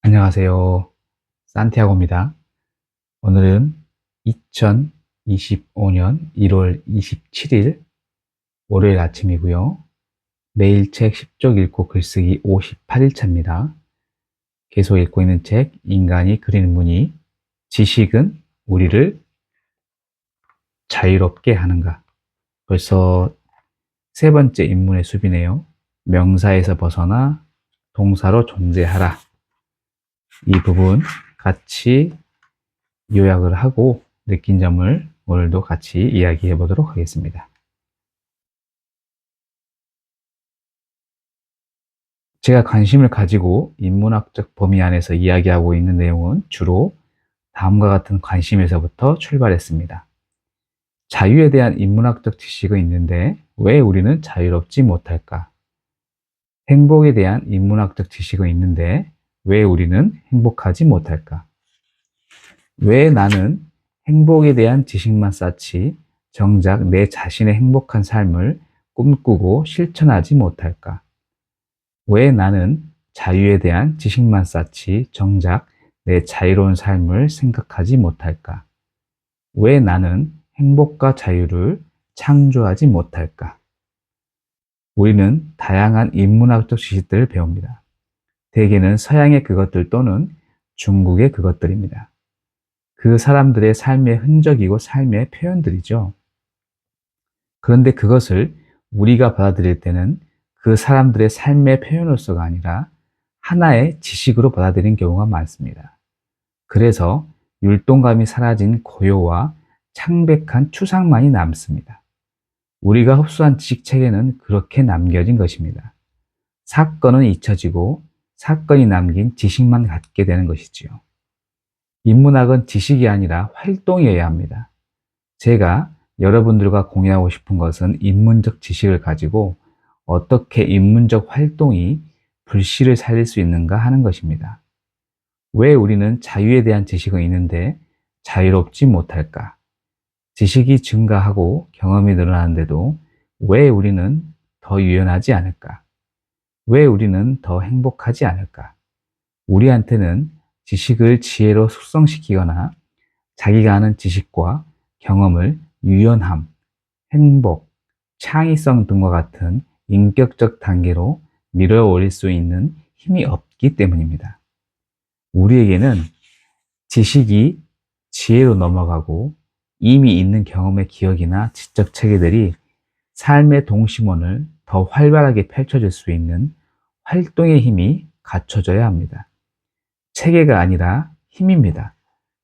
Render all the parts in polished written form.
안녕하세요. 산티아고입니다. 오늘은 2025년 1월 27일 월요일 아침이고요. 매일 책 10쪽 읽고 글쓰기 58일차입니다. 계속 읽고 있는 책 인간이 그리는 무늬, 지식은 우리를 자유롭게 하는가. 벌써 세 번째 인문의 숲이네요. 명사에서 벗어나 동사로 존재하라. 이 부분 같이 요약을 하고 느낀 점을 오늘도 같이 이야기해 보도록 하겠습니다. 제가 관심을 가지고 인문학적 범위 안에서 이야기하고 있는 내용은 주로 다음과 같은 관심에서부터 출발했습니다. 자유에 대한 인문학적 지식은 있는데 왜 우리는 자유롭지 못할까? 행복에 대한 인문학적 지식은 있는데 왜 우리는 행복하지 못할까? 왜 나는 행복에 대한 지식만 쌓지 정작 내 자신의 행복한 삶을 꿈꾸고 실천하지 못할까? 왜 나는 자유에 대한 지식만 쌓지 정작 내 자유로운 삶을 생각하지 못할까? 왜 나는 행복과 자유를 창조하지 못할까? 우리는 다양한 인문학적 지식들을 배웁니다. 대개는 서양의 그것들 또는 중국의 그것들입니다. 그 사람들의 삶의 흔적이고 삶의 표현들이죠. 그런데 그것을 우리가 받아들일 때는 그 사람들의 삶의 표현으로서가 아니라 하나의 지식으로 받아들이는 경우가 많습니다. 그래서 율동감이 사라진 고요와 창백한 추상만이 남습니다. 우리가 흡수한 지식체계는 그렇게 남겨진 것입니다. 사건은 잊혀지고 사건이 남긴 지식만 갖게 되는 것이지요. 인문학은 지식이 아니라 활동이어야 합니다. 제가 여러분들과 공유하고 싶은 것은 인문적 지식을 가지고 어떻게 인문적 활동이 불씨를 살릴 수 있는가 하는 것입니다. 왜 우리는 자유에 대한 지식은 있는데 자유롭지 못할까? 지식이 증가하고 경험이 늘어나는데도 왜 우리는 더 유연하지 않을까? 왜 우리는 더 행복하지 않을까? 우리한테는 지식을 지혜로 숙성시키거나 자기가 아는 지식과 경험을 유연함, 행복, 창의성 등과 같은 인격적 단계로 밀어 올릴 수 있는 힘이 없기 때문입니다. 우리에게는 지식이 지혜로 넘어가고 이미 있는 경험의 기억이나 지적 체계들이 삶의 동심원을 더 활발하게 펼쳐질 수 있는 활동의 힘이 갖춰져야 합니다. 체계가 아니라 힘입니다.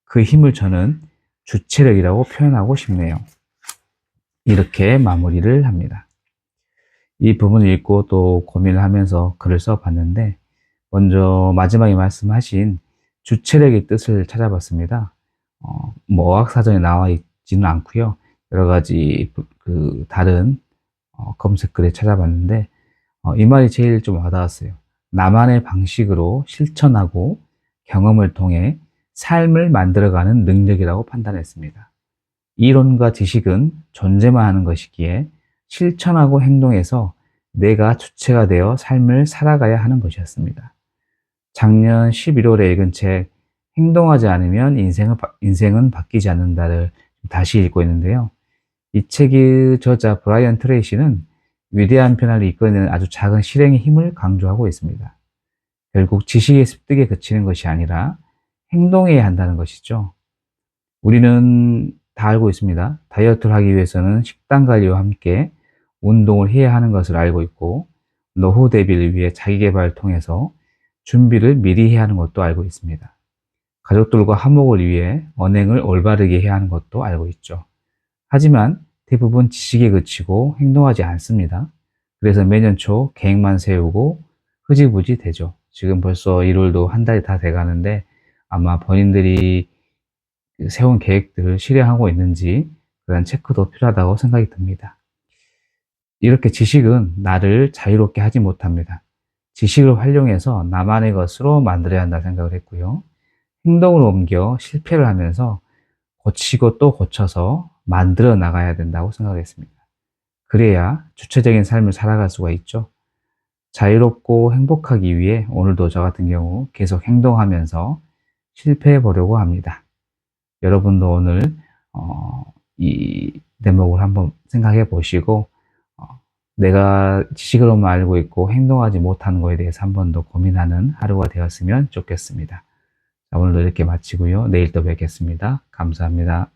그 힘을 저는 주체력이라고 표현하고 싶네요. 이렇게 마무리를 합니다. 이 부분을 읽고 또 고민을 하면서 글을 써봤는데 먼저 마지막에 말씀하신 주체력의 뜻을 찾아봤습니다. 뭐 어학사전에 나와 있지는 않고요. 여러 가지 다른 검색글에 찾아봤는데 이 말이 제일 좀 와닿았어요. 나만의 방식으로 실천하고 경험을 통해 삶을 만들어가는 능력이라고 판단했습니다. 이론과 지식은 존재만 하는 것이기에 실천하고 행동해서 내가 주체가 되어 삶을 살아가야 하는 것이었습니다. 작년 11월에 읽은 책 행동하지 않으면 인생은 바뀌지 않는다를 다시 읽고 있는데요. 이 책의 저자 브라이언 트레이시는 위대한 변화를 이끌어내는 아주 작은 실행의 힘을 강조하고 있습니다. 결국 지식의 습득에 그치는 것이 아니라 행동해야 한다는 것이죠. 우리는 다 알고 있습니다. 다이어트를 하기 위해서는 식단 관리와 함께 운동을 해야 하는 것을 알고 있고 노후 대비를 위해 자기 개발을 통해서 준비를 미리 해야 하는 것도 알고 있습니다. 가족들과 화목을 위해 언행을 올바르게 해야 하는 것도 알고 있죠. 하지만 대부분 지식에 그치고 행동하지 않습니다. 그래서 매년 초 계획만 세우고 흐지부지 되죠. 지금 벌써 1월도 한 달이 다 돼가는데 아마 본인들이 세운 계획들을 실행하고 있는지 그런 체크도 필요하다고 생각이 듭니다. 이렇게 지식은 나를 자유롭게 하지 못합니다. 지식을 활용해서 나만의 것으로 만들어야 한다 생각을 했고요. 행동으로 옮겨 실패를 하면서 고치고 또 고쳐서 만들어 나가야 된다고 생각했습니다. 그래야 주체적인 삶을 살아갈 수가 있죠. 자유롭고 행복하기 위해 오늘도 저 같은 경우 계속 행동하면서 실패해 보려고 합니다. 여러분도 오늘 이 대목을 한번 생각해 보시고 어, 내가 지식으로만 알고 있고 행동하지 못하는 것에 대해서 한 번 더 고민하는 하루가 되었으면 좋겠습니다. 자, 오늘도 이렇게 마치고요. 내일 또 뵙겠습니다. 감사합니다.